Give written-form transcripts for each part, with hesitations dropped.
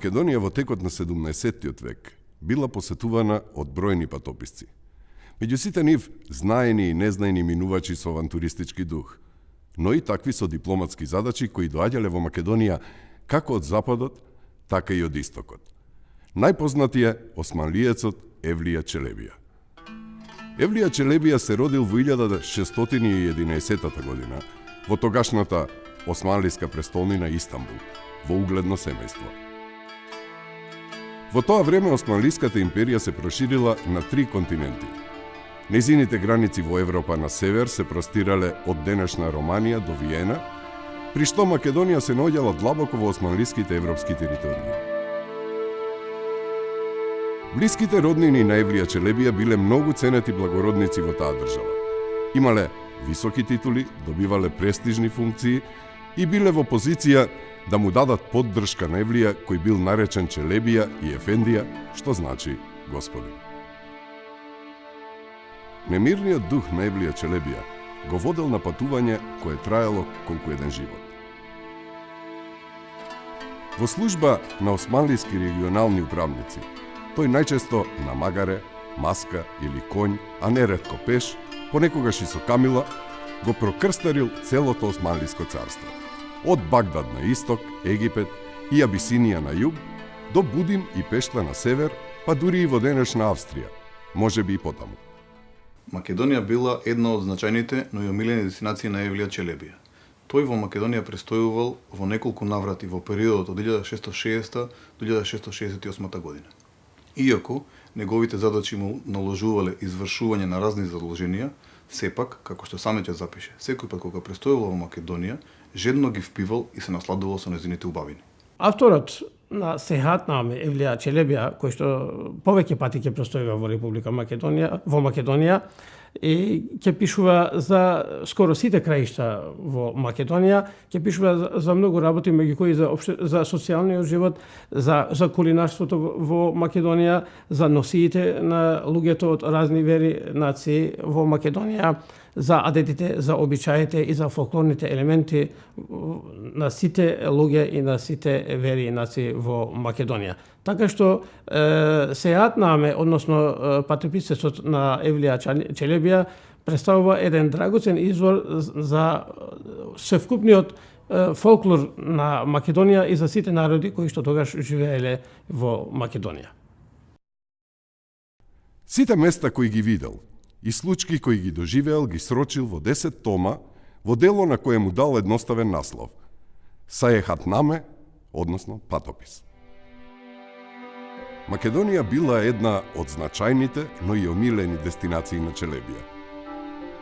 Македонија во текот на 17-тиот век била посетувана од бројни патописци. Меѓу сите нив знаени и незнаени минувачи со авантуристички дух, но и такви со дипломатски задачи кои доаѓале во Македонија како од западот, така и од истокот. Најпознат е османлиецот Евлија Челебија. Евлија Челебија се родил во 1611 година во тогашната османлиска престолнина Истанбул, во угледно семејство. Во тоа време Османлиската империја се проширила на 3 континенти. Незините граници во Европа на север се простирале од денешна Романија до Виена, при што Македонија се наоѓала длабоко во османлиските европски територии. Блиските роднини на Евлија Челебија биле многу ценети благородници во таа држава. Имале високи титули, добивале престижни функции и биле во позиција да му дадат поддршка на Евлија, кој бил наречен Челебија и Ефендија, што значи Господи. Немирниот дух на Евлија Челебија го водел на патување кое траело колку еден живот. Во служба на османлиски регионални управници, тој најчесто на магаре, маска или конј, а неретко пеш, понекогаш и со камила, го прокрстарил целото Османлиско царство. Од Багдад на исток, Египет и Абисинија на југ, до Будин и Пешта на север, па дури и во денешна Австрија, можеби и потаму. Македонија била една од значајните, но и омилени дестинации на Евлија Челебија. Тој во Македонија престојувал во неколку наврати во периодот од 1660 до 1668 година. Иако неговите задачи му наложувале извршување на разни задолженија, сепак, како што самиот запише, секој пат кога престојувал во Македонија, жедно ги впивал и се насладувал со нејзините убавини. Авторот на Сејхатнаме Евлија Челебија, кој што повеќе пати ќе престојува во Република Македонија, во Македонија, и ќе пишува за скоро сите краишта во Македонија, ќе пишува за многу работи, меѓу кои за социјалниот живот, за кулинарството во Македонија, за носиите на луѓето од разни вери, нации во Македонија, за адетите, за обичаите и за фолклорните елементи на сите луѓе и на сите вери и нации во Македонија. Така што Сејатнаме, односно патописецот на Евлија Челебија, представува еден драгоцен извор за севкупниот фолклор на Македонија и за сите народи кои што тогаш живееле во Македонија. Сите места кои ги видел и случаи кои ги доживеал ги срочил во 10 тома во дело на кое му дал едноставен наслов Сејхатнаме, односно патопис. Македонија била една од значајните, но и омилени дестинации на Челебија.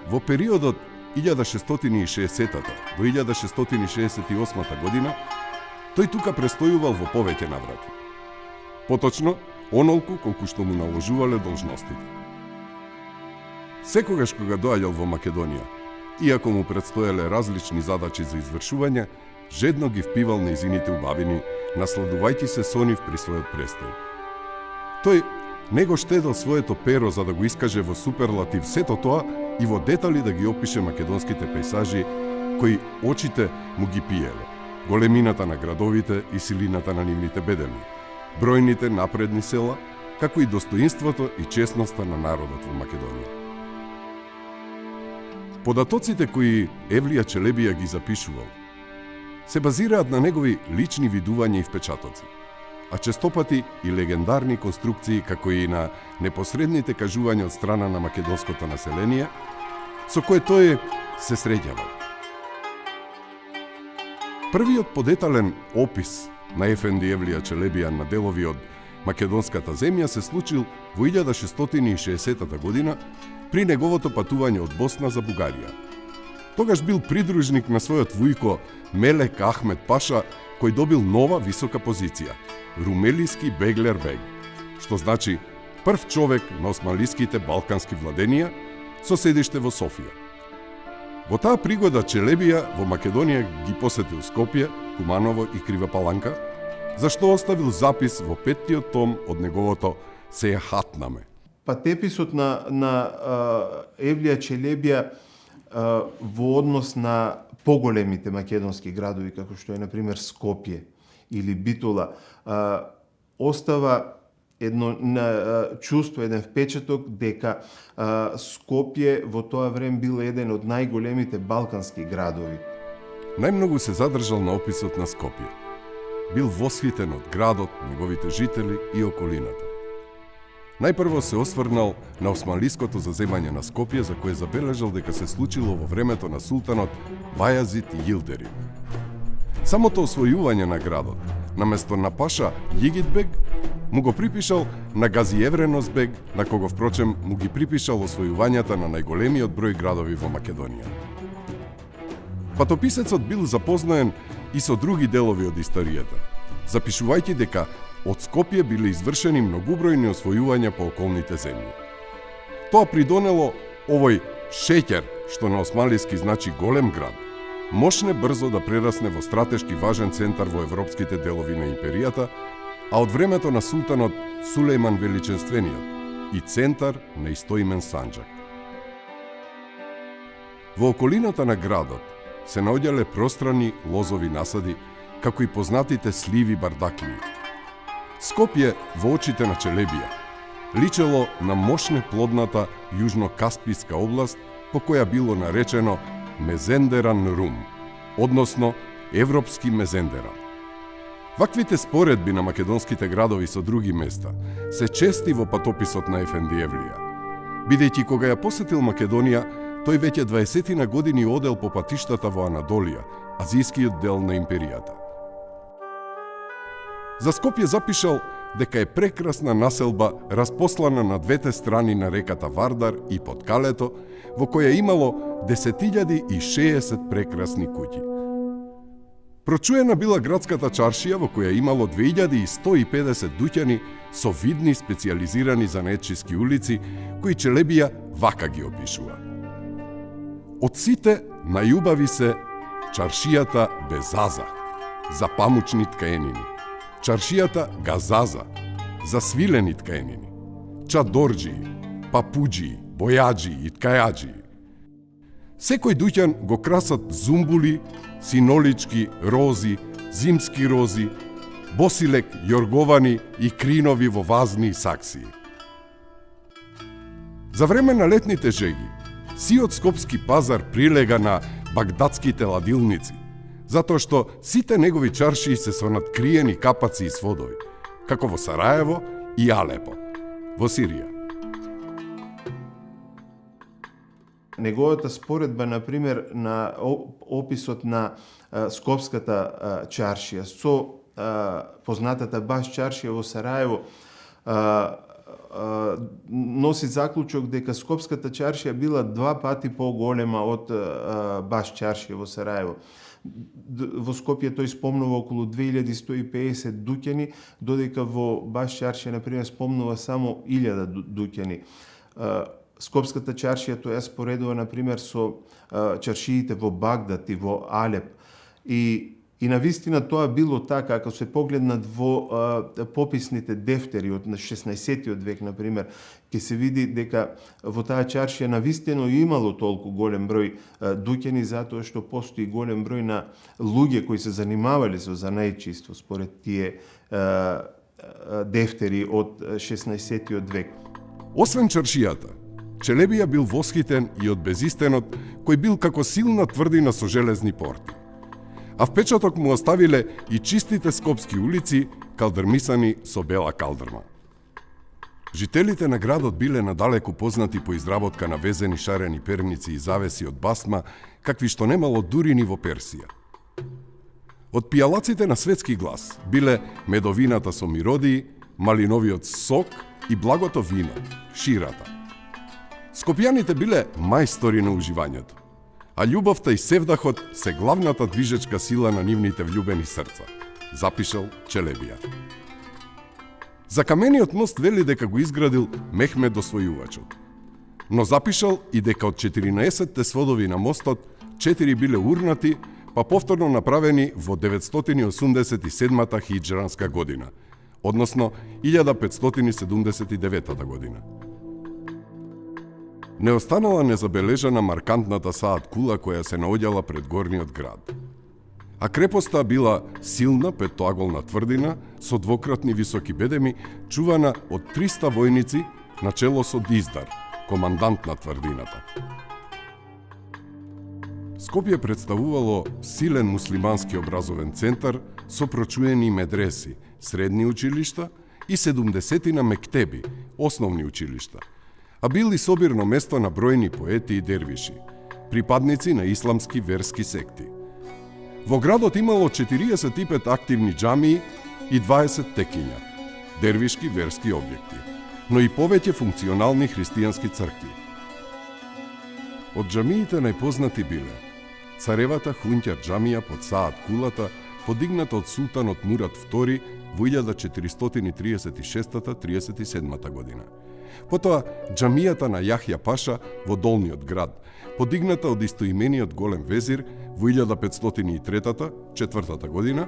Во периодот 1660 до 1668 година тој тука престојувал во повеќе наврати. Поточно, онолку колку што му наложувале должностите. Секогаш кога доаѓал во Македонија, иако му предстоеле различни задачи за извршување, жедно ги впивал нејзините убавини, насладувајќи се со нив при својот престој. Тој не го штедел своето перо за да го искаже во суперлатив сето тоа и во детали да ги опише македонските пејзажи кои очите му ги пиеле, големината на градовите и силината на нивните бедеми, бројните напредни села, како и достоинството и честноста на народот во Македонија. Податоците кои Евлија Челебија ги запишувал се базираат на негови лични видувања и впечатоци, а честопати и легендарни конструкции како и на непосредните кажувања од страна на македонското население, со кое тој се среќавал. Првиот подетален опис на Ефенди Евлија Челебија на делови од македонската земја се случил во 1660 година при неговото патување од Босна за Бугарија. Тогаш бил придружник на својот вујко Мелек Ахмед Паша, кој добил нова висока позиција – Румелиски Беглер Бег, што значи прв човек на османлиските балкански владенија со седиште во Софија. Во таа пригода Челебија во Македонија ги посетил Скопје, Куманово и Крива Паланка, за што оставил запис во 5-тиот том од неговото Сејхатнаме. Патеписот на Евлија Челебија во однос на поголемите македонски градови, како што е, например, Скопје или Битола, остава едно чувство, еден впечаток дека Скопје во тоа време бил еден од најголемите балкански градови. Најмногу се задржал на описот на Скопје. Бил восхитен од градот, неговите жители и околината. Најпрво се осврнал на османлиското заземање на Скопје, за кое забележал дека се случило во времето на султанот Бајазид Јилдерим. Самото освојување на градот, наместо на паша Јигитбег, му го припишал на Гази Евреносбег, на кого впрочем му ги припишал освојувањата на најголемиот број градови во Македонија. Патописецот бил запознаен и со други делови од историјата, запишувајќи дека од Скопје биле извршени многубројни освојувања по околните земји. Тоа придонело овој шеќер, што на османлиски значи голем град, можне брзо да прерасне во стратешки важен центар во европските делови на империјата, а од времето на султанот Сулејман Величенствениот и центар на истоимен санџак. Во околината на градот се наоѓале пространи лозови насади, како и познатите сливи бардаклии. Скопје во очите на Челебија личело на мощне плодната јужно-каспијска област, по која било наречено Мезендеран Рум, односно Европски Мезендеран. Ваквите споредби на македонските градови со други места се чести во патописот на Ефенди Евлија. Бидејќи кога ја посетил Македонија, тој веќе 20 години одел по патиштата во Анадолија, азијскиот дел на империјата. За Скопје запишал дека е прекрасна населба распослана на двете страни на реката Вардар и Подкалето, во која имало 10.060 прекрасни куќи. Прочуена била градската чаршија, во која имало 2150 дуќани со видни специјализирани занаетчиски улици, кои Челебија вака ги опишува. Од сите најубави се чаршијата Безаза, за памучни ткаенини, чаршијата Газаза, за свилени ткаенини, чадорџии, папуџии, бојаџии и ткајаџии. Секој дуќан го красат зумбули, синолички рози, зимски рози, босилек, јорговани и кринови во вазни и саксии. За време на летните жеги, сиот скопски пазар прилега на багдадските ладилници, затоа што сите негови чаршии се со надкриени капаци и сводови, како во Сараево и Алепо, во Сирија. Неговата споредба, например, на описот на скопската чаршија со познатата баш чаршија во Сараево, носи заклучок дека скопската чаршија била 2 пати поголема од баш чаршија во Сараево. Во Скопје тој спомнува околу 2150 дуќани, додека во баш чаршија, например, спомнува само 1000 дуќани. Скопската чаршија тоа е споредува, например, со чаршиите во Багдад и во Алеп. И навистина тоа било така, ако се погледнат во пописните дефтери од 16-тиот век, например, ќе се види дека во таа чаршија навистина имало толку голем број дуќани, затоа што постои голем број на луѓе кои се занимавале со занаетчиство според тие дефтери од 16-тиот век. Освен чаршијата, Челебија бил восхитен и од Безистенот, кој бил како силна тврдина со железни порти. А впечаток му оставиле и чистите скопски улици, калдрмисани со бела калдрма. Жителите на градот биле надалеку познати по изработка на везени шарени перници и завеси од басма, какви што немало дури ни во Персија. Од пијалаците на светски глас биле медовината со миродии, малиновиот сок и благото вино, ширата. Скопјаните биле мајстори на уживањето, а љубовта и севдахот се главната движечка сила на нивните влюбени срца, запишал Челебија. За камениот мост вели дека го изградил Мехмед Освојувачот, но запишал и дека од 14 сводови на мостот 4 биле урнати, па повторно направени во 987 хиџранска година, односно 1579 година. Не останала незабележана маркантната Саат кула која се наоѓала пред горниот град. А крепоста била силна петоаголна тврдина со двократни високи бедеми, чувана од 300 војници на чело со Диздар, командант на тврдината. Скопје представувало силен муслимански образовен центар со прочуени медреси, средни училишта и 70 мектеби, основни училишта, а бил и собирно место на бројни поети и дервиши, припадници на исламски верски секти. Во градот имало 45 активни џамии и 20 текиња, дервишки верски објекти, но и повеќе функционални христијански цркви. Од џамиите најпознати биле Царевата Хунќар џамија под Саат Кулата, подигната од султанот Мурат II во 1436-37 година. Потоа џамијата на Јахја Паша во Долниот град, подигната од истоимениот голем везир во 1503-4 година,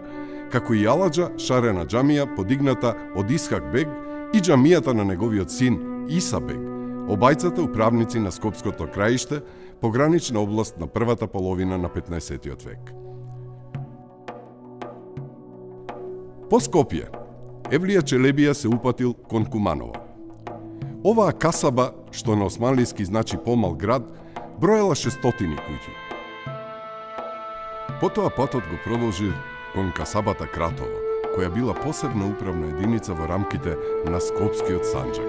како и Аладжа шарена џамија подигната од Исхак бег и џамијата на неговиот син Иса бег, обајцата управници на Скопското краиште, погранична област на првата половина на 15 век. По Скопје, Евлија Челебија се упатил кон Куманово. Оваа касаба, што на османлиски значи помал град, броела 600 куќи. Потоа патот го продолжи кон касабата Кратово, која била посебна управна единица во рамките на Скопскиот санџак.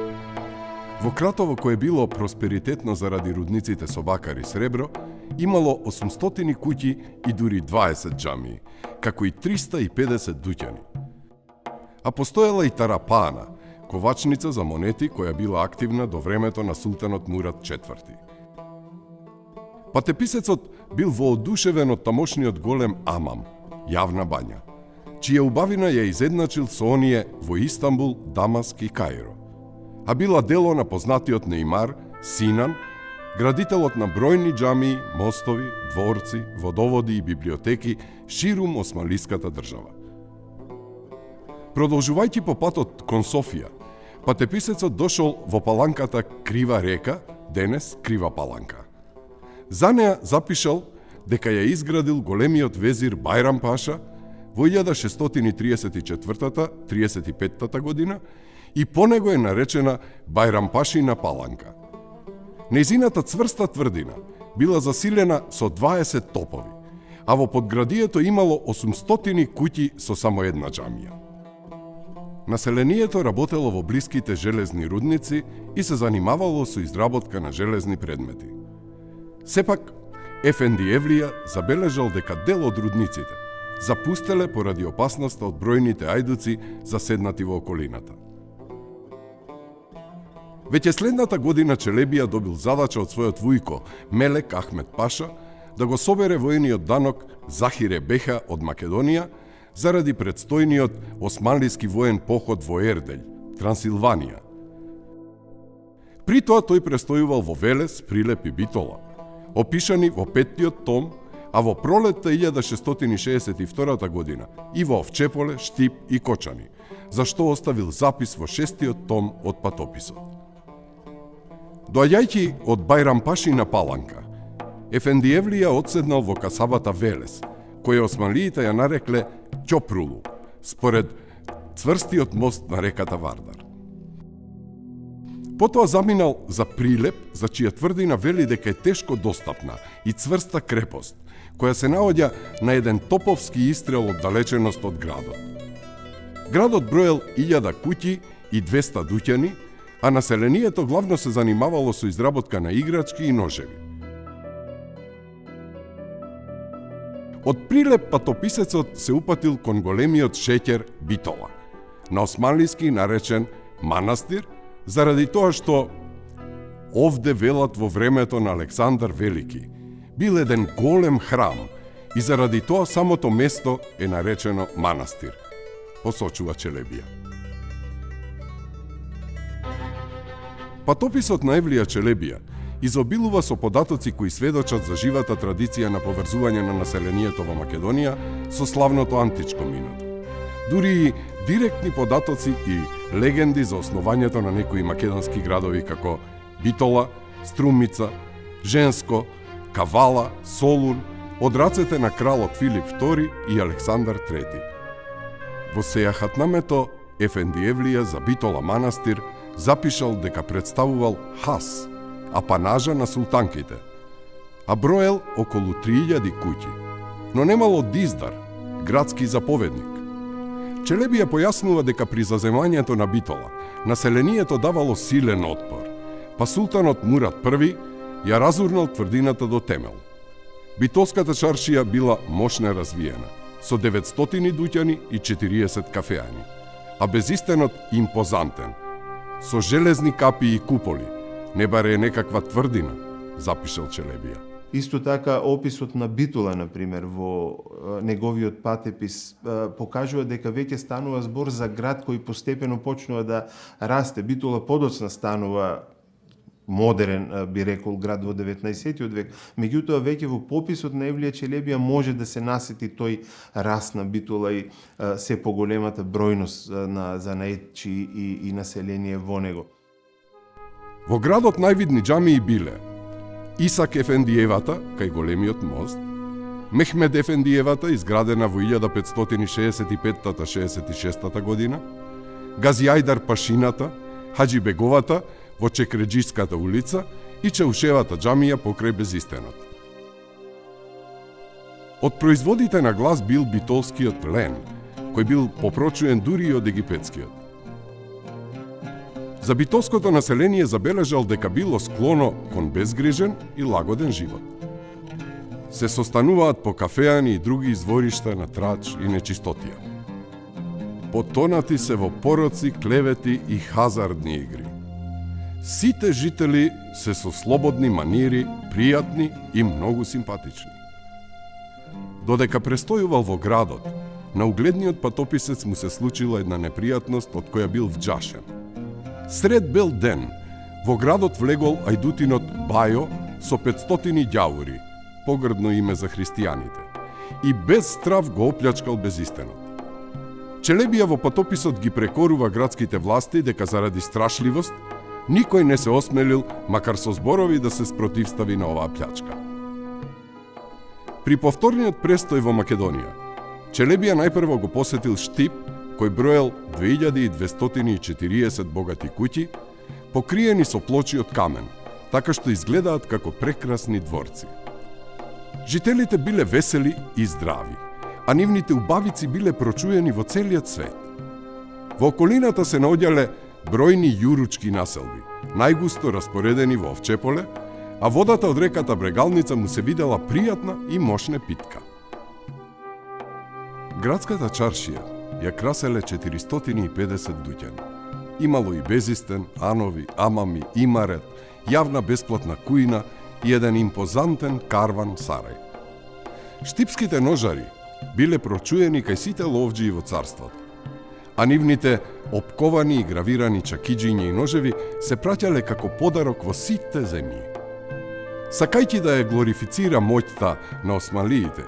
Во Кратово, кое било просперитетно заради рудниците со бакар и сребро, имало 800 куќи и дури 20 џамии, како и 350 дуќани. А постоела и Тарапана, ковачница за монети која била активна до времето на султанот Мурат IV. Патеписецот бил воодушевен од тамошниот голем амам, јавна бања, чија убавина ја изедначил со оние во Истанбул, Дамаск и Каиро, а била дело на познатиот Неимар, Синан, градителот на бројни џамии, мостови, дворци, водоводи и библиотеки ширум османлиската држава. Продолжувајќи по патот кон Софија, патеписецот дошол во паланката Крива река, денес Крива Паланка. За неа запишал дека ја изградил големиот везир Бајрам Паша во 1634-35 година и по него е наречена Бајрам Пашина Паланка. Нејзината цврста тврдина била засилена со 20 топови, а во подградието имало 800 куќи со само една џамија. Населението работело во блиските железни рудници и се занимавало со изработка на железни предмети. Сепак, Ефенди Евлија забележал дека дел од рудниците запустеле поради опасноста од бројните ајдуци заседнати во околината. Веќе следната година Челебија добил задача од својот вујко Мелек Ахмет Паша да го собере војниот данок Захире Беха од Македонија заради предстојниот османлиски воен поход во Ерделј, Трансилванија. При тоа тој престојувал во Велес, Прилеп и Битола, опишани во 5-тиот том, а во пролетта 1662 година и во Овчеполе, Штип и Кочани, за што оставил запис во 6-тиот том од патописот. Доаѓајќи од Бајрам Пашина Паланка, Ефенди Евлија одседнал во касабата Велес, која османлиите ја нарекле Ќопрулу, според цврстиот мост на реката Вардар. Потоа заминал за Прилеп, за чија тврдина вели дека е тешко достапна и цврста крепост, која се наоѓа на еден топовски истрел од далеченост од градот. Градот броел 1000 куќи и 200 дуќани, а населението главно се занимавало со изработка на играчки и ножеви. Од Прилеп патописецот се упатил кон големиот шеќер Битола, на османлиски наречен манастир, заради тоа што овде велат во времето на Александар Велики бил еден голем храм и заради тоа самото место е наречено манастир, посочува Челебија. Патописот на Евлија Челебија изобилува со податоци кои сведочат за живата традиција на поврзување на населението во Македонија со славното античко минато. Дури и директни податоци и легенди за основањето на некои македонски градови како Битола, Струмица, Женско, Кавала, Солун од рацете на кралот Филип II и Александар III. Во Сејахатнамето Ефенди Евлија за Битола манастир запишал дека представувал хас, апанажа на султанките, а броел околу 3000 куќи, но немало диздар, градски заповедник. Челебија појаснува дека при заземањето на Битола, населението давало силен отпор, па султанот Мурат I ја разурнал тврдината до темел. Битолската чаршија била мощно развиена, со 900 дуќани и 40 кафеани, а безистенот импозантен, со железни капи и куполи, не баре некаква тврдина, запишал Челебија. Исто така, описот на Битола, например, во неговиот патепис, покажува дека веќе станува збор за град кој постепено почнува да расте. Битола подоцна станува модерен, би рекол, град во 19. век. Меѓутоа, веќе во пописот на Евлија Челебија може да се насети тој раст на Битола и се поголемата бројност на занаетчи и население во него. Во градот највидни џамии биле Исак Ефендиевата, кај големиот мост, Мехмед Ефендиевата, изградена во 1565-66 година, Газиајдар Пашината, Хаджи Беговата во Чекреджиската улица и Чаушевата џамија покрај Безистенот. Од производите на глас бил битолскиот лен, кој бил попрочуен дури и од египетскиот. За битолското население забележал дека било склоно кон безгрижен и лагоден живот. Се состануваат по кафеани и други изворишта на трач и нечистотија. Потонати се во пороци, клевети и хазардни игри. Сите жители се со слободни манири, пријатни и многу симпатични. Додека престојувал во градот, на угледниот патописец му се случила една непријатност од која бил вџашен. Сред бел ден, во градот влегол ајдутинот Бајо со 500 ѓавури, погрдно име за христијаните, и без страв го оплјачкал Безистенот. Челебија во патописот ги прекорува градските власти дека заради страшливост никој не се осмелил, макар со зборови, да се спротивстави на оваа плячка. При повторниот престој во Македонија, Челебија најпрво го посетил Штип, кој броел 2240 богати куќи, покриени со плочи од камен, така што изгледаат како прекрасни дворци. Жителите биле весели и здрави, а нивните убавици биле прочуени во целиот свет. Во околината се наоѓале бројни јуручки населби, најгусто распоредени во овчеполе, а водата од реката Брегалница му се видела пријатна и мощна питка. Градската чаршија ја краселе 450 дуќани. Имало и Безистен, Анови, Амами, Имарет, јавна бесплатна кујна и еден импозантен карван сарај. Штипските ножари биле прочуени кај сите ловџии во царството, а нивните опковани и гравирани чакиџиња и ножеви се праќале како подарок во сите земји. Сакајќи да ја глорифицира моќта на осмалиите,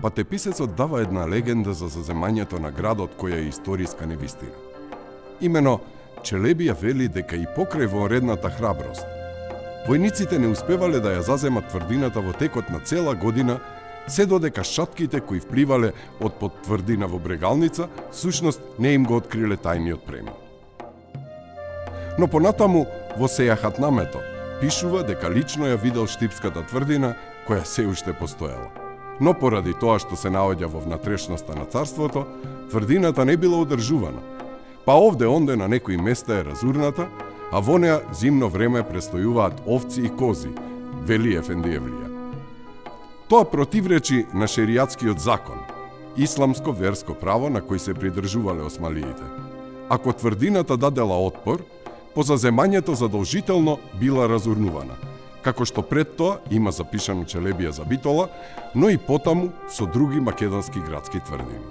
патеписецот дава една легенда за заземањето на градот која е историска невистина. Имено, Челебија вели дека и покрај воредната храброст, војниците не успевале да ја заземат тврдината во текот на цела година, се додека шатките кои впливале од подтврдина во Брегалница, всушност не им го откриле тајниот премин. Но понатаму во Сејахатнамето пишува дека лично ја видел Штипската тврдина која се уште постоела. Но поради тоа што се наоѓа во внатрешноста на царството, тврдината не била одржувана, па овде-онде на некои места е разурната, а во неа зимно време престојуваат овци и кози, вели Ефенди Евлија. Тоа противречи на шеријатскиот закон, исламско верско право на кој се придржувале осмалиите. Ако тврдината дадела отпор, по заземањето задолжително била разурнувана, како што пред тоа има запишано Челебија за Битола, но и потаму со други македонски градски тврдини.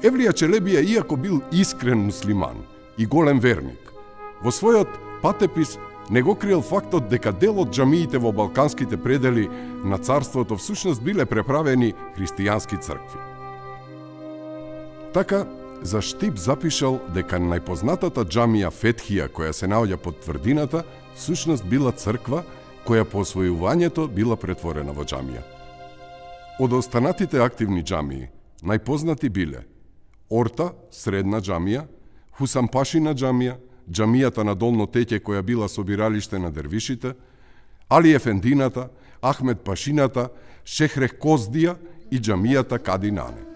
Евлија Челебија, иако бил искрен муслиман и голем верник, во својот патепис не го крил фактот дека дел од џамиите во балканските предели на царството всушност биле преправени христијански цркви. Така, за Штип запишал дека најпознатата џамија Фетхија, која се наоѓа под тврдината, всушност била црква која по освојувањето била претворена во џамија. Од останатите активни џамии, најпознати биле Орта, средна џамија, Хусампашина џамија, џамијата на Долно Теќе која била собиралиште на дервишите, Али Ефендината, Ахмед Пашината, Шехрех Коздија и џамијата Кади Нане.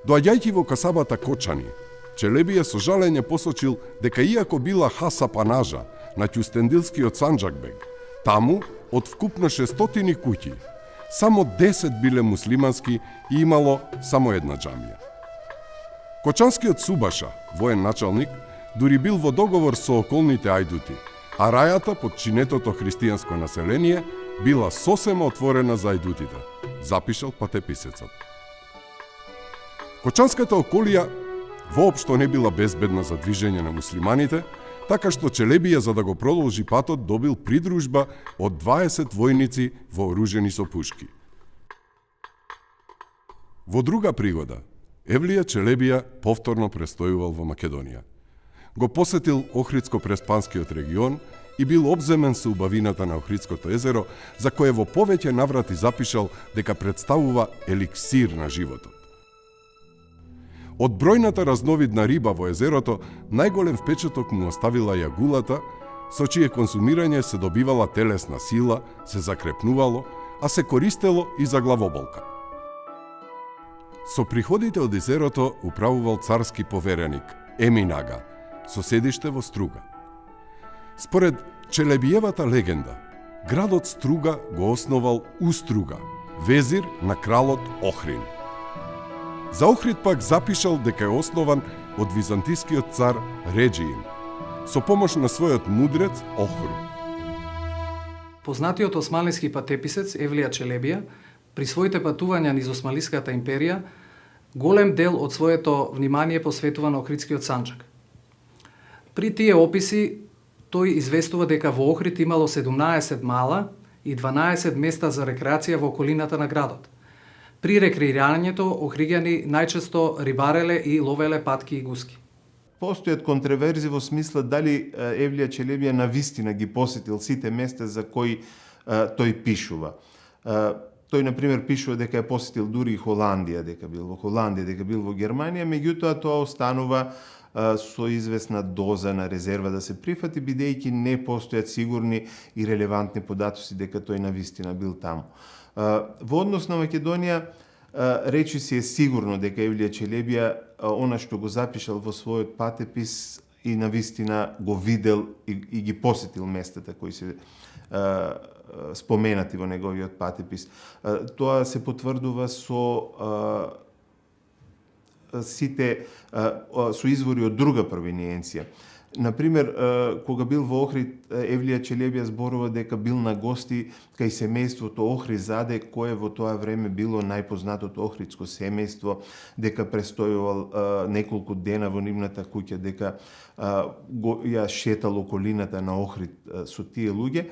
Доаѓајќи во касабата Кочани, Челебија со жалење посочил дека иако била хаса панажа на Ќустендилскиот Санџакбег, таму од вкупно 600 куќи, само 10 биле муслимански и имало само една џамија. Кочанскиот Субаша, воен началник, дури бил во договор со околните ајдути, а рајата под чинетото христијанско население била сосема отворена за ајдутите, запишал патеписецот. Кочанската околија воопшто не била безбедна за движење на муслиманите, така што Челебија за да го продолжи патот добил придружба од 20 војници вооружени со пушки. Во друга пригода, Евлија Челебија повторно престојувал во Македонија. Го посетил Охридско-Преспанскиот регион и бил обземен со убавината на Охридското езеро, за кое во повеќе наврати запишал дека представува еликсир на животот. Од бројната разновидна риба во езерото, најголем впечаток му оставила јагулата, со чие консумирање се добивала телесна сила, се закрепнувало, а се користело и за главоболка. Со приходите од езерото управувал царски повереник Еминага, со седиште во Струга. Според Челебиевата легенда, градот Струга го основал Уструга, везир на кралот Охрин. За Охрид пак запишал дека е основан од византискиот цар Реджиин, со помош на својот мудрец Охру. Познатиот османлиски патеписец Евлија Челебија, при своите патувања низ Османлиската империја, голем дел од своето внимание посветува на Охридскиот Санџак. При тие описи, тој известува дека во Охрид имало 17 мала и 12 места за рекреација во околината на градот. При рекреирањето охриѓани најчесто рибареле и ловеле патки и гуски. Постојат контроверзи во смисла дали Евлија Челебија навистина ги посетил сите места за кои тој пишува. Тој, например, пишува дека е посетил дури и Холандија, дека бил во Холандија, дека бил во Германија, меѓутоа тоа останува со известна доза на резерва да се прифати, бидејќи не постојат сигурни и релевантни податоци дека тој навистина бил таму. Во однос на Македонија, речи си е сигурно дека Евлија Челебија, она што го запишал во својот патепис, и навистина го видел и ги посетил местата кои се споменати во неговиот патепис. Тоа се потврдува со сите со извори од друга провиниенција. Например, кога бил во Охрид, Евлија Челебија зборува дека бил на гости кај семејството Охризаде, кое во тоа време било најпознатото охридско семејство, дека престојувал неколку дена во нивната куќа, дека ја шетал околината на Охрид со тие луѓе.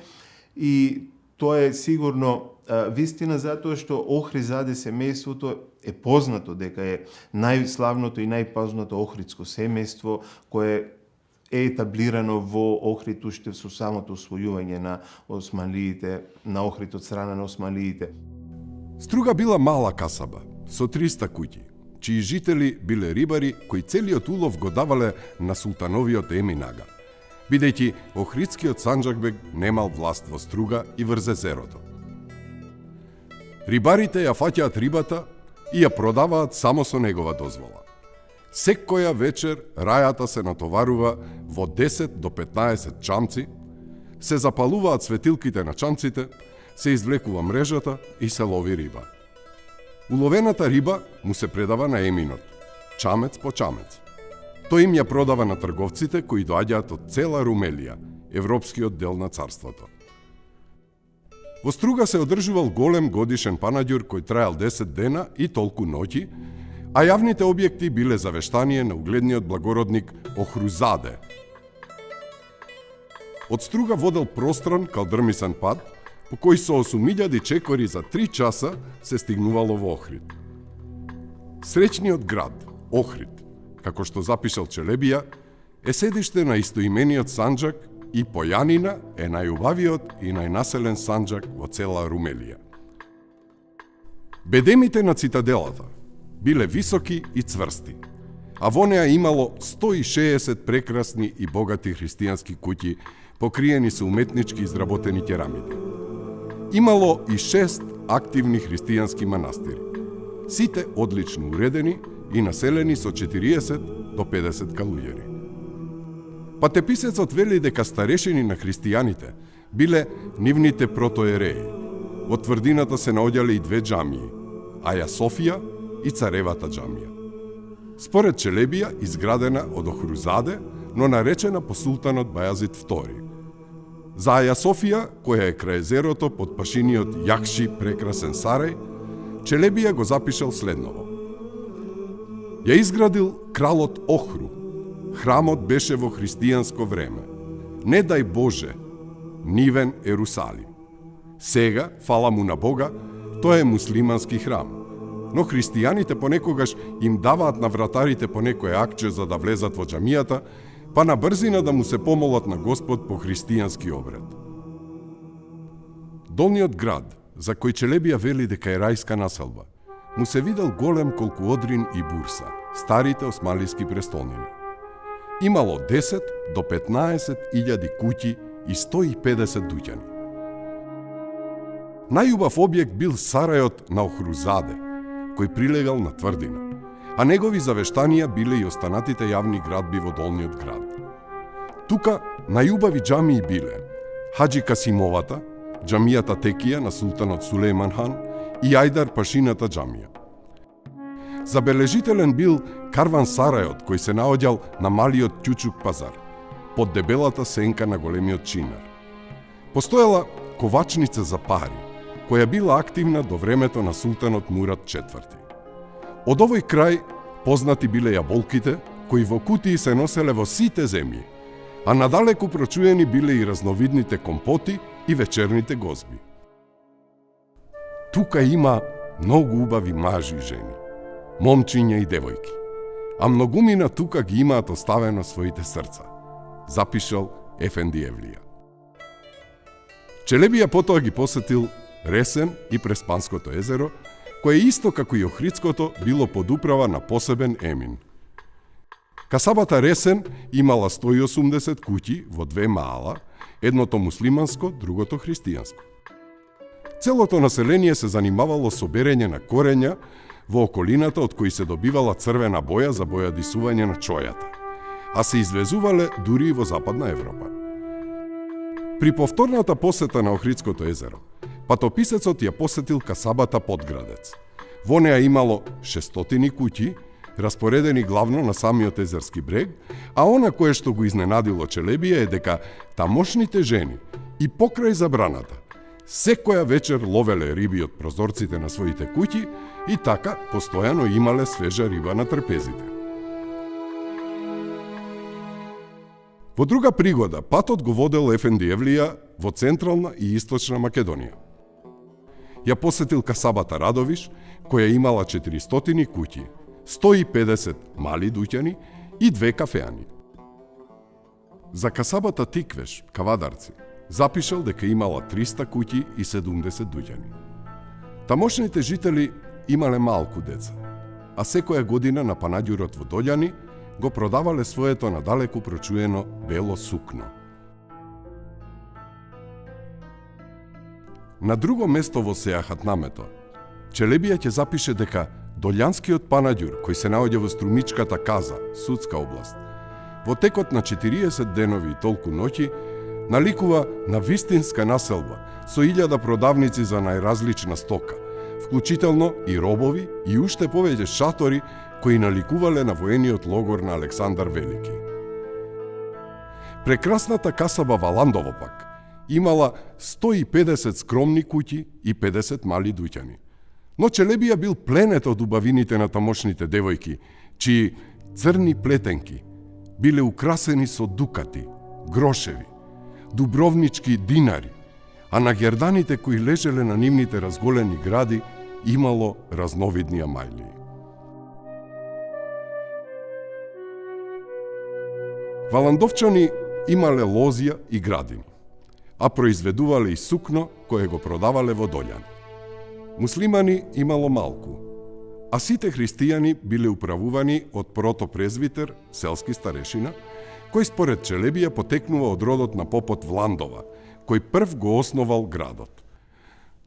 И тоа е сигурно вистина затоа што Охризаде семејството е познато дека е најславното и најпознато охридско семејство кое е етаблирано во Охрид уште со самото освојување на османлиите, на Охрид од страна на османлиите. Струга била мала касаба, со 300 куќи, чии жители биле рибари кои целиот улов го давале на султановиот Еминага, бидејќи Охридскиот Санџакбег немал власт во Струга и врз езерото. Рибарите ја фаќаат рибата и ја продаваат само со негова дозвола. Секоја вечер рајата се натоварува во 10 до 15 чамци, се запалуваат светилките на чамците, се извлекува мрежата и се лови риба. Уловената риба му се предава на Еминот, чамец по чамец. Тој им ја продава на трговците кои доаѓаат од цела Румелија, европскиот дел на царството. Во Струга се одржувал голем годишен панаѓур кој траел 10 дена и толку ноќи, а јавните објекти биле завештание на угледниот благородник Охрузаде. Од Струга водел простран калдрмисен пат, по кој со 8000 чекори за 3 часа се стигнувало во Охрид. Среќниот град, Охрид, како што запишал Челебија, е седиште на истоимениот Санџак и по јанина е најубавиот и најнаселен Санџак во цела Румелија. Бедемите на цитаделата биле високи и цврсти, а во неа имало 160 прекрасни и богати христијански куќи, покриени со уметнички изработени керамиди. Имало и 6 активни христијански манастири, сите одлично уредени и населени со 40 до 50 луѓери. Патеписецот вели дека старешини на христијаните биле нивните протоереи. Во тврдината се наоѓале и 2 џамии, Аја Софија и Царевата џамија. Според Челебија, изградена од Охрузаде, но наречена по султанот Бајазид II. За Аја Софија, која е крај езерото под пашиниот Јахши прекрасен сарај, Челебија го запишал следново. Ја изградил кралот Охру. Храмот беше во христијанско време. Не дај Боже, нивен Ерусалим. Сега, фала му на Бога, тоа е муслимански храм. Но христијаните понекогаш им даваат на вратарите по некое акче за да влезат во џамијата, па на брзина да му се помолат на Господ по христијански обред. Долниот град, за кој Челебија вели дека е рајска населба, му се видел голем колку Одрин и Бурса, старите османлиски престолнини. Имало 10 до 15.000 куќи и 150 дуќани. Најубав објект бил сарајот на Охрузаде, кој прилегал на тврдина, а негови завештанија биле и останатите јавни градби во долниот град. Тука најубави џамии биле Хаджи Касимовата, џамијата Текија на султанот Сулејман хан и Ајдар Пашината џамија. Забележителен бил карван-сарајот кој се наоѓал на малиот Ќучук пазар, под дебелата сенка на големиот чинар. Постоела ковачница за пари, која била активна до времето на султанот Мурад IV. Од овој крај познати биле јаболките, кои во кутии се носеле во сите земји, а надалеку прочуени биле и разновидните компоти и вечерните гозби. Тука има многу убави мажи и жени, момчиња и девојки, а многумина тука ги имаат оставено своите срца, запишал Ефенди Евлија. Челебија потоа ги посетил Ресен и Преспанското езеро, кое исто како и Охридското било под управа на посебен емин. Касабата Ресен имала 180 куќи во 2 маала, едното муслиманско, другото христијанско. Целото население се занимавало со берење на корења во околината од кои се добивала црвена боја за бојадисување на чојата, а се извезувале дури и во Западна Европа. При повторната посета на Охридското езеро, патописецот ја посетил касабата Подградец. Во неа имало 600 куќи, распоредени главно на самиот езерски брег, а она кое што го изненадило Челебија е дека тамошните жени и покрај забраната секоја вечер ловеле риби од прозорците на своите куќи и така постојано имале свежа риба на трпезите. Во друга пригода, патот го водел Ефенди Евлија во Централна и Источна Македонија. Ја посетил касабата Радовиш, која имала 400 куќи, 150 мали дуќани и 2 кафеани. За касабата Тиквеш, Кавадарци, запишал дека имала 300 куќи и 70 дуќани. Тамошните жители имале малку деца, а секоја година на панаѓурот во Доѓани го продавале своето надалеку прочуено бело сукно. На друго место во Сејахатнамето, Челебија ќе запише дека Долјанскиот панаѓур, кој се наоѓа во Струмичката Каза, Судска област, во текот на 40 денови и толку ноќи, наликува на вистинска населба со 1000 продавници за најразлична стока, вклучително и робови и уште повеќе шатори кои наликувале на воениот логор на Александар Велики. Прекрасната касаба Валандово пак имала 150 скромни куќи и 50 мали дуќани. Но Челебија бил пленет од убавините на тамошните девојки, чии црни плетенки биле украсени со дукати, грошеви, дубровнички динари, а на герданите кои лежеле на нивните разголени гради имало разновидни амајлии. Валандовчани имале лозија и градини, а произведувале и сукно кое го продавале во Дољани. Муслимани имало малку, а сите христијани биле управувани од протопрезвитер, селски старешина, кој според Челебија потекнува од родот на попот Вландова, кој прв го основал градот.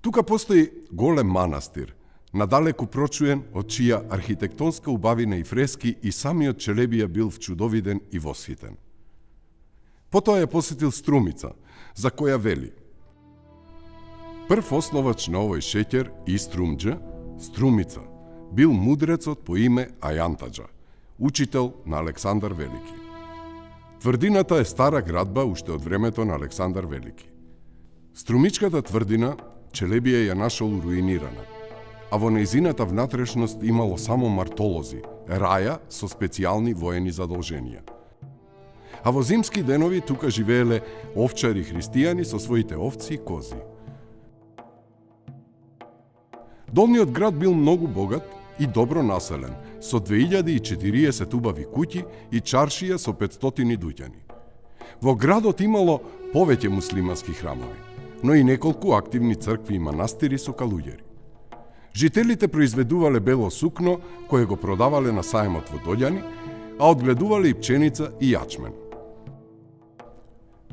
Тука постои голем манастир, надалеку прочуен, од чија архитектонска убавина и фрески и самиот Челебија бил вчудовиден и восхитен. Потоа ја посетил Струмица, за која вели: прв основач на овој шеќер и струмџа, Струмица, бил мудрецот по име Ајантаџа, учител на Александар Велики. Тврдината е стара градба уште од времето на Александар Велики. Струмичката тврдина Челебија ја нашол руинирана, а во нејзината внатрешност имало само мартолози, раја со специјални воени задолженија. А во зимски денови тука живееле овчари христијани со своите овци и кози. Долниот град бил многу богат и добро населен, со 2040 убави куќи и чаршија со 500 дуќани. Во градот имало повеќе муслимански храмови, но и неколку активни цркви и манастири со калуѓери. Жителите произведувале бело сукно, кое го продавале на сајмот во Доѓани, а одгледувале и пченица и јачмен.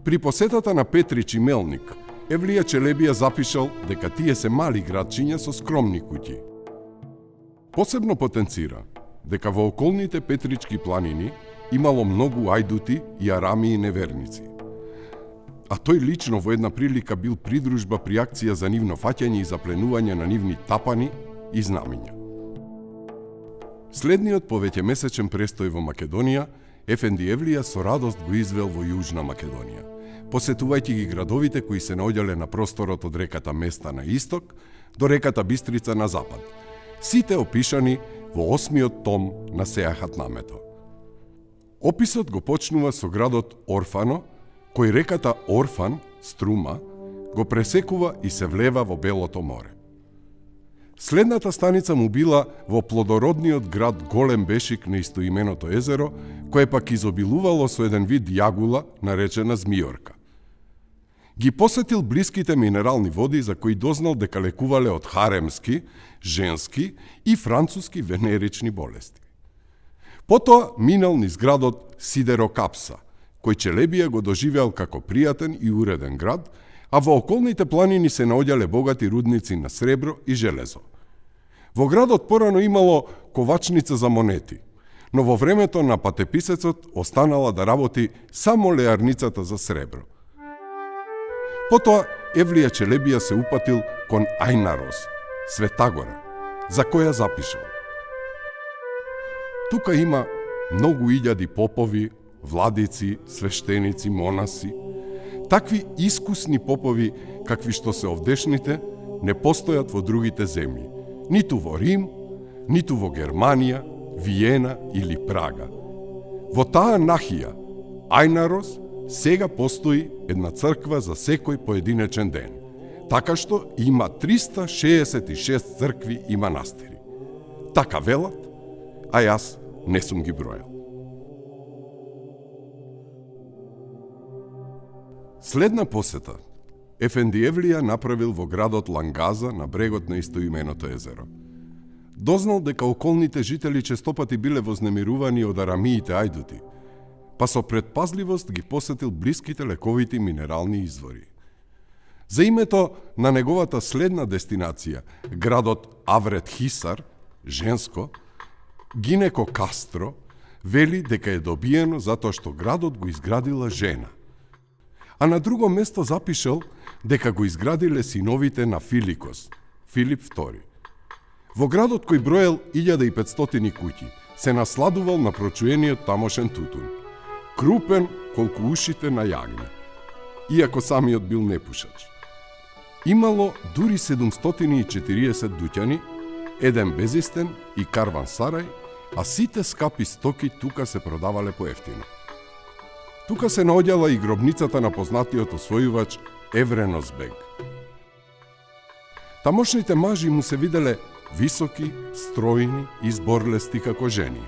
При посетата на Петрич и Мелник, Евлија Челебија запишал дека тие се мали градчиња со скромни куќи. Посебно потенцира дека во околните Петрички планини имало многу ајдути и арами и неверници. А тој лично во една прилика бил придружба при акција за нивно фаќање и запленување на нивни тапани и знамиња. Следниот повеќемесечен престој во Македонија, Ефенди Евлија со радост го извел во Јужна Македонија, посетувајќи ги градовите кои се наоѓале на просторот од реката Места на исток до реката Бистрица на запад, сите опишани во 8-миот том на Сејахатнамето. Описот го почнува со градот Орфано, кој реката Орфан, Струма, го пресекува и се влева во Белото море. Следната станица му била во плодородниот град Голем Бешик на истоименото езеро, кое пак изобилувало со еден вид јагула, наречена змиорка. Ги посетил блиските минерални води за кои дознал дека лекувале од харемски, женски и француски венерични болести. Потоа минал низ градот Сидерокапса, кој Челебија го доживеал како пријатен и уреден град, а во околните планини се наоѓале богати рудници на сребро и железо. Во градот порано имало ковачница за монети, но во времето на патеписецот останала да работи само леарницата за сребро. Потоа Евлија Челебија се упатил кон Ајнарос, Светагора, за која запишал: тука има многу илјади попови, владици, свештеници, монаси. Такви искусни попови, какви што се овдешните, не постојат во другите земји, ниту во Рим, ниту во Германија, Виена или Прага. Во таа нахија, Ајнарос, сега постои една црква за секој поединечен ден, така што има 366 цркви и манастири. Така велат, а јас не сум ги бројал. Следна посета Ефенди Евлија направил во градот Лангаза на брегот на истоименото езеро. Дознал дека околните жители честопати биле вознемирувани од арамиите ајдути, па со предпазливост ги посетил блиските лековити минерални извори. За името на неговата следна дестинација, градот Аврет Хисар, женско, Гинеко Кастро, вели дека е добиено затоа што градот го изградила жена. А на друго место запишал дека го изградиле синовите на Филикос, Филип II. Во градот кој броел 1500 куќи, се насладувал на прочуениот тамошен тутун, крупен колку ушите на јагне, иако самиот бил непушач. Имало дури 740 дуќани, еден безистен и карвансарај, а сите скапи стоки тука се продавале поевтино. Тука се наоѓала и гробницата на познатиот освојувач Евреносбег. Тамошните мажи му се виделе високи, стројни и зборлести како жени.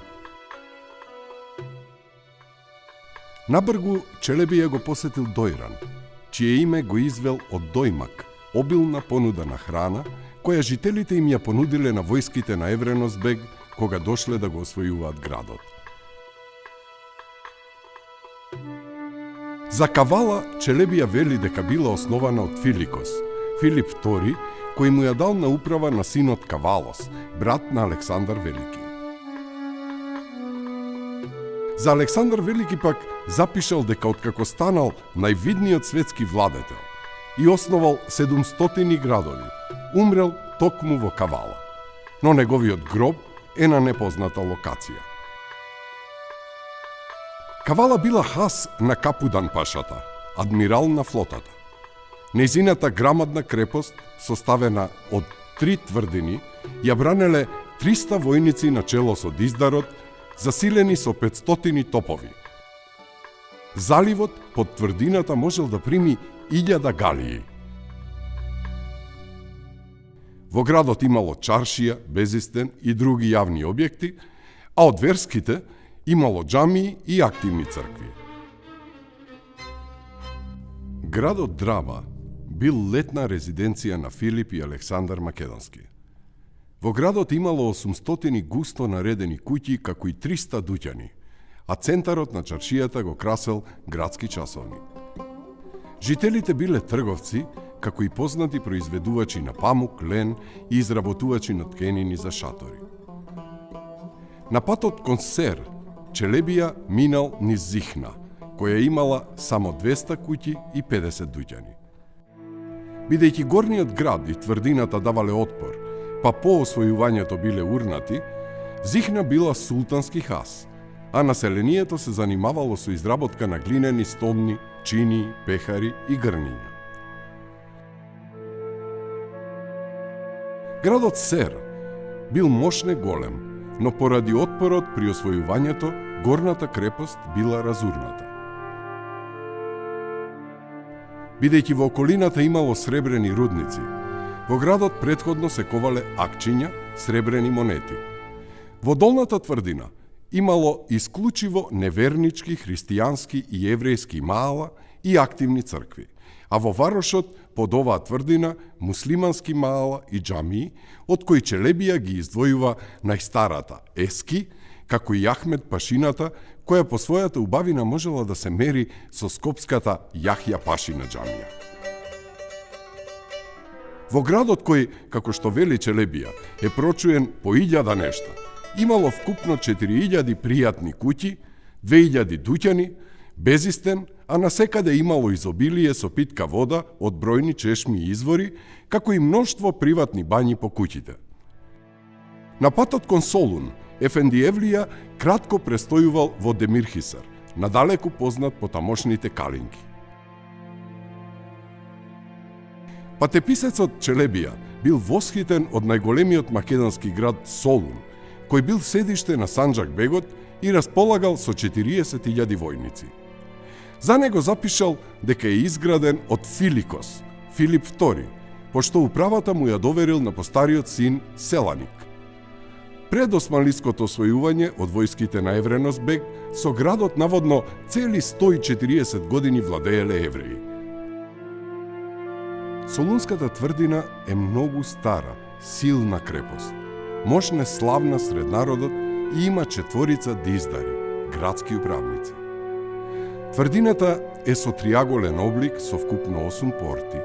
Набргу Челебија го посетил Дојран, чие име го извел од дојмак, обилна понуда на храна, која жителите им ја понудиле на војските на Евреносбег кога дошле да го освојуваат градот. За Кавала Челебија вели дека била основана од Филикос, Филип II, кој му ја дал на управа на синот Кавалос, брат на Александар Велики. За Александар Велики пак запишал дека откако станал највидниот светски владетел и основал 700 градови, умрел токму во Кавала, но неговиот гроб е на непозната локација. Кавала била хас на Капудан пашата, адмирал на флотата. Нејзината грамадна крепост, составена од 3 тврдини, ја бранеле 300 војници на чело со Диздарот, засилени со 500 топови. Заливот под тврдината можел да прими 1000 галии. Во градот имало чаршија, безистен и други јавни објекти, а од верските имало џамии и активни цркви. Градот Драба бил летна резиденција на Филип и Александар Македонски. Во градот имало 800 густо наредени куќи, како и 300 дуќани, а центарот на чаршијата го красел градски часовник. Жителите биле трговци, како и познати произведувачи на памук, лен и изработувачи на ткенини за шатори. На патот кон Сер, Челебија минал низ Зихна, која имала само 200 куќи и 50 дуќани. Бидејќи горниот град и тврдината давале отпор, па по освојувањето биле урнати, Зихна била султански хас, а населението се занимавало со изработка на глинени стомни, чини, пехари и грниња. Градот Сер бил мощне голем, но поради отпорот при освојувањето, горната крепост била разурната. Бидејќи во околината имало сребрени рудници, во градот претходно се ковале акчиња, сребрени монети. Во долната тврдина имало исклучиво невернички, христијански и еврејски маала и активни цркви, а во Варошот под оваа тврдина муслимански маала и џамии, од кои Челебија ги издвојува најстарата Ески, како и Ахмед Пашината, која по својата убавина можела да се мери со скопската Јахја Пашина џамија. Во градот кој, како што вели Челебија, е прочуен по 1000 нешта, имало вкупно 4000 пријатни куќи, 2000 дуќани, безистен, а насекаде имало изобилие со питка вода од бројни чешми и извори, како и мноштво приватни бањи по куќите. На патот кон Солун, Ефенди Евлија кратко престојувал во Демирхисар, надалеку познат по тамошните калинки. Патеписецот Челебија бил восхитен од најголемиот македонски град Солун, кој бил седиште на Санџак бегот и располагал со 40.000 војници. За него запишал дека е изграден од Филикос, Филип II, пошто управата му ја доверил на постариот син Селаник. Пред османлиското освојување од војските на Евреносбег, со градот наводно цели 140 години владееле евреи. Солунската тврдина е многу стара, силна крепост. Мощна славна сред народот и има 4 диздари, градски управници. Тврдината е со триаголен облик со вкупно 8 порти.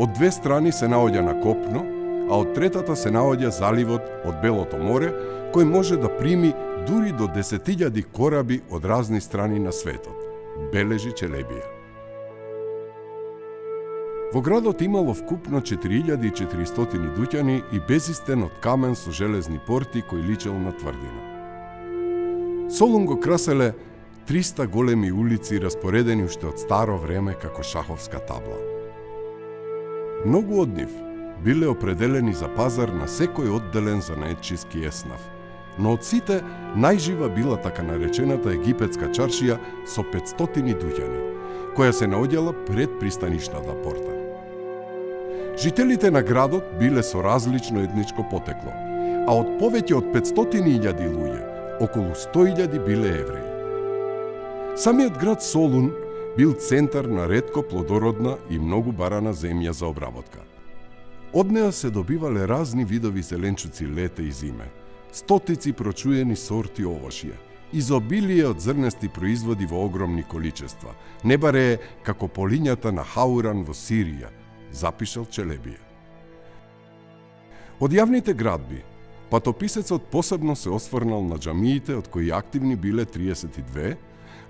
Од две страни се наоѓа на копно, а од третата се наоѓа заливот од Белото море, кој може да прими дури до 10.000 кораби од разни страни на светот, бележи Челебија. Во градот имало вкупно 4400 дуќани и безистен од камен со железни порти кој личел на тврдина. Солун го краселе 300 големи улици распоредени уште од старо време како шаховска табла. Многу од нив биле определени за пазар на секој одделен занаетчиски еснав, но од сите најжива била така наречената египетска чаршија со 500 дуќани, која се наоѓала пред пристанишната порта. Жителите на градот биле со различно етничко потекло, а од повеќе од 500.000 луѓе, околу 100.000 биле евреи. Самиот град Солун бил центар на ретко плодородна и многу барана земја за обработка. Од неа се добивале разни видови зеленчуци лете и зиме, стотици прочуени сорти овошје, изобилие од зрнести производи во огромни количества, не баре како полињата на Хауран во Сирија, запишал Челебија. Од јавните градби, патописецот посебно се осврнал на џамиите, од кои активни биле 32,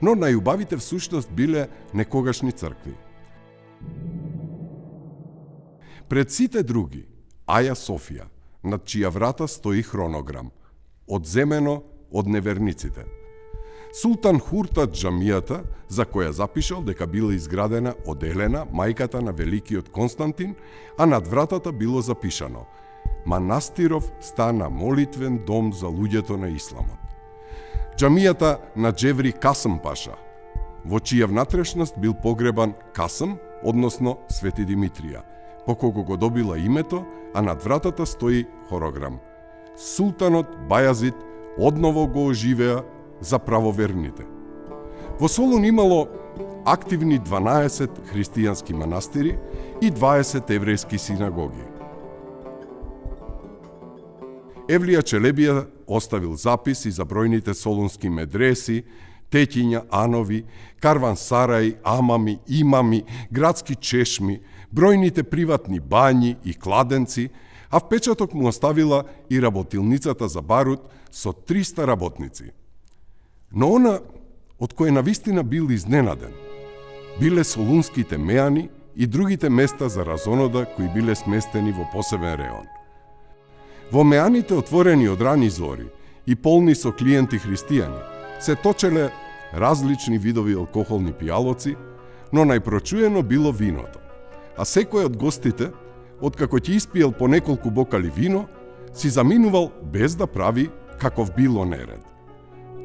но најубавите всушност биле некогашни цркви. Пред сите други, Аја Софија, над чија врата стои хронограм, одземено од неверниците. Султан Хуртат џамијата, за која запишал дека била изградена од Елена, мајката на великиот Константин, а над вратата било запишано: Манастиров стана молитвен дом за луѓето на исламот. Џамијата на Џеври Касым Паша, во чија внатрешност бил погребан Касым, односно Свети Димитрија, по кого го добила името, а над вратата стои хорограм. Султанот Бајазид одново го оживеа за правоверните. Во Солун имало активни 12 христијански манастири и 20 еврејски синагоги. Евлија Челебија оставил записи за бројните солунски медреси, тетиња, анови, карвансараи, амами, имами, градски чешми, бројните приватни бањи и кладенци, а впечаток му оставила и работилницата за барут со 300 работници. Но она од кој навистина бил изненаден биле солунските меани и другите места за разонода кои биле сместени во посебен реон. Во меаните отворени од рани зори и полни со клиенти христијани се точеле различни видови алкохолни пијалоци, но најпрочуено било виното. А секој од гостите, откако ќе испиел по неколку бокали вино, си заминувал без да прави каков било неред.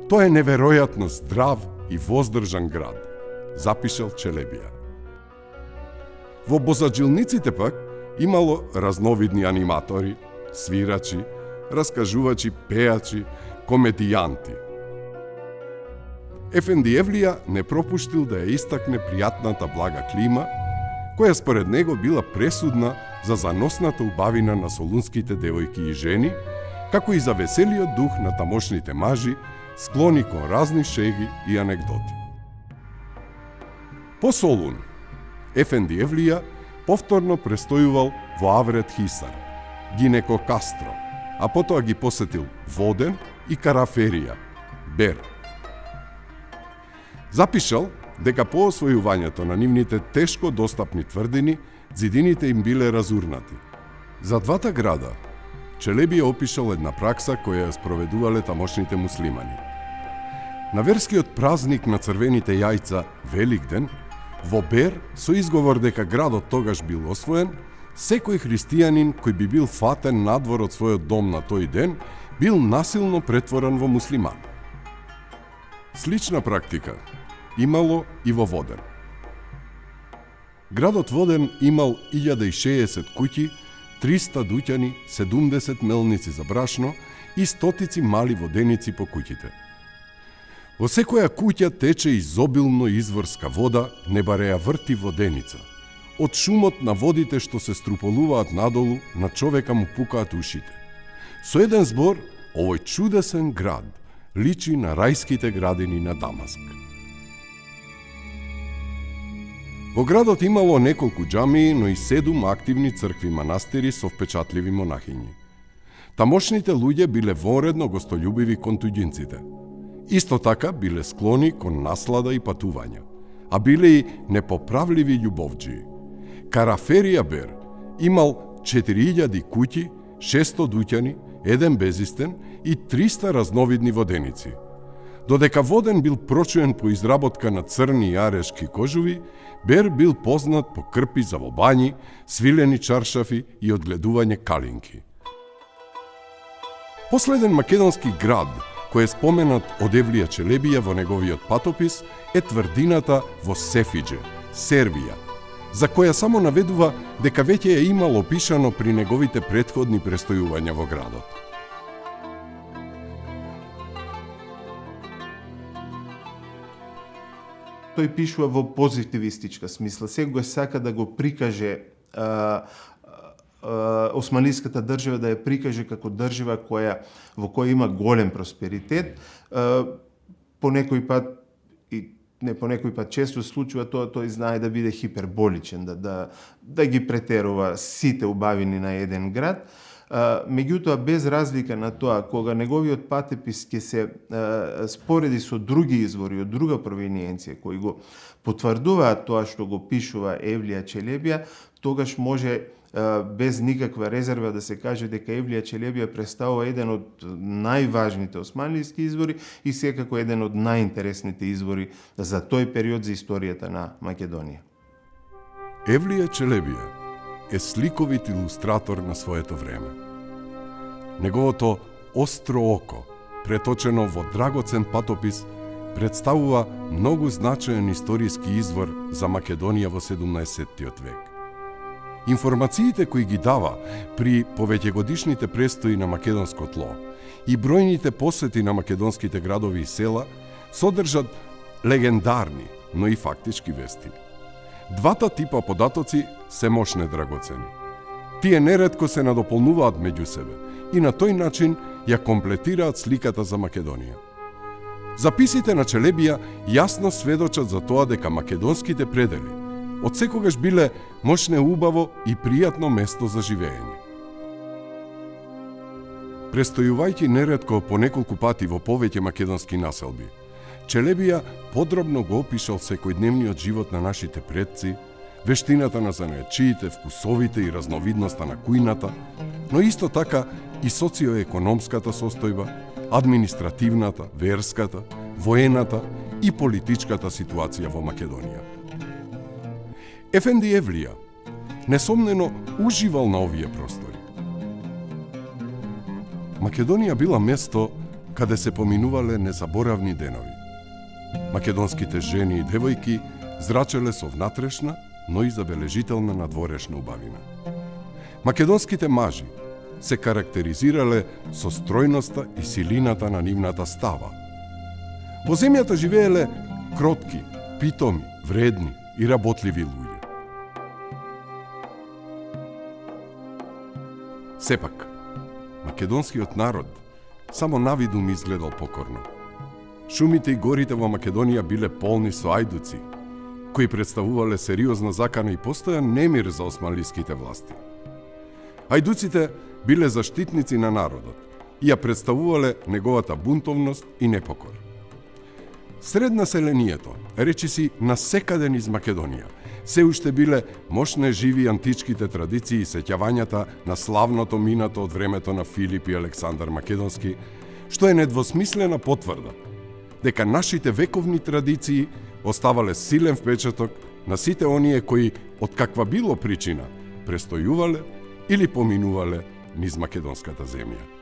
Тоа е неверојатно здрав и воздржан град, запишал Челебија. Во бозаджилниците пак имало разновидни аниматори, свирачи, раскажувачи, пеачи, комедијанти. Ефенди Евлија не пропуштил да ја истакне пријатната блага клима, која според него била пресудна за заносната убавина на солунските девојки и жени, како и за веселиот дух на тамошните мажи, склони кон разни шеги и анегдоти. По Солун, Ефенди Евлија повторно престојувал во Аврет Хисар, Гинеко Кастро, а потоа ги посетил Воден и Караферија, Бер. Запишал дека по освојувањето на нивните тешко достапни тврдини, зидините им биле разурнати. За двата града, Челебија опишал една пракса која ја спроведувале тамошните муслимани. На верскиот празник на црвените јајца Великден, во Бер, со изговор дека градот тогаш бил освоен, секој христијанин кој би бил фатен надвор од својот дом на тој ден, бил насилно претворен во муслиман. Слична практика имало и во Воден. Градот Воден имал 1060 куќи, 300 дуќани, 70 мелници за брашно и стотици мали воденици по куќите. Во секоја куќа тече изобилно изворска вода, не бареја врти воденица. Од шумот на водите што се струполуваат надолу, на човека му пукаат ушите. Со еден збор, овој чудесен град личи на рајските градини на Дамаск. Во градот имало неколку џамии, но и 7 активни цркви манастири со впечатливи монахињи. Тамошните луѓе биле воредно гостолюбиви кон туѓинците. Исто така биле склони кон наслада и патувања, а биле и непоправливи љубовџии. Караферија Бер имал 4000 куќи, 600 дуќани, 1 безистен и 300 разновидни воденици. Додека Воден бил прочуен по изработка на црни и арешки кожуви, Бер бил познат по крпи за вобањи, свилени чаршафи и одгледување калинки. Последен македонски град кој е споменат од Евлија Челебија во неговиот патопис е тврдината во Сефидже, Сербија, за која само наведува дека веќе е имало опишано при неговите претходни престојувања во градот. Тој пишува во позитивистичка смисла. Секогаш сака да го прикаже османлиската држава да ја прикаже како држава во која има голем просперитет. По некој пат по некој пат често случува тој знае да биде хиперболичен, да ги претерува сите убавини на еден град. Меѓутоа, без разлика на тоа, кога неговиот патепис ќе се спореди со други извори од друга провиниенција кои го потврдуваат тоа што го пишува Евлија Челебија, тогаш може без никаква резерва да се каже дека Евлија Челебија представува еден од најважните османлиски извори и секако еден од најинтересните извори за тој период за историјата на Македонија. Евлија Челебија е сликовит илустратор на своето време. Неговото остро око, преточено во драгоцен патопис, представува многу значаен историски извор за Македонија во 17-тиот век. Информациите кои ги дава при повеќегодишните престои на македонско тло и бројните посети на македонските градови и села содржат легендарни, но и фактички вести. Двата типа податоци се мощно драгоцени. Тие неретко се надополнуваат меѓу себе и на тој начин ја комплетираат сликата за Македонија. Записите на Челебија јасно сведочат за тоа дека македонските предели од секогаш биле мощне убаво и пријатно место за живење. Престојувајќи неретко по неколку пати во повеќе македонски населби, Челебија подробно го опишал секојдневниот живот на нашите предци, вештината на занајачиите, вкусовите и разновидноста на кујната, но исто така и социоекономската состојба, административната, верската, воената и политичката ситуација во Македонија. Ефенди Евлија несомнено уживал на овие простори. Македонија била место каде се поминувале незаборавни денови. Македонските жени и девојки зрачеле со внатрешна, но и забележителна надворешна убавина. Македонските мажи се карактеризирале со стројноста и силината на нивната става. Во земјата живееле кротки, питоми, вредни и работливи луѓе. Сепак, македонскиот народ само навиду ми изгледал покорно. Шумите и горите во Македонија биле полни со ајдуци, кои представувале сериозна закана и постојан немир за османлиските власти. Ајдуците биле заштитници на народот и ја представувале неговата бунтовност и непокор. Сред населението, речиси насекаде низ Македонија, се уште биле мощне живи античките традиции и сеќавањата на славното минато од времето на Филип и Александар Македонски, што е недвосмислена потврда дека нашите вековни традиции оставале силен впечаток на сите оние кои од каква било причина престојувале или поминувале низ македонската земја.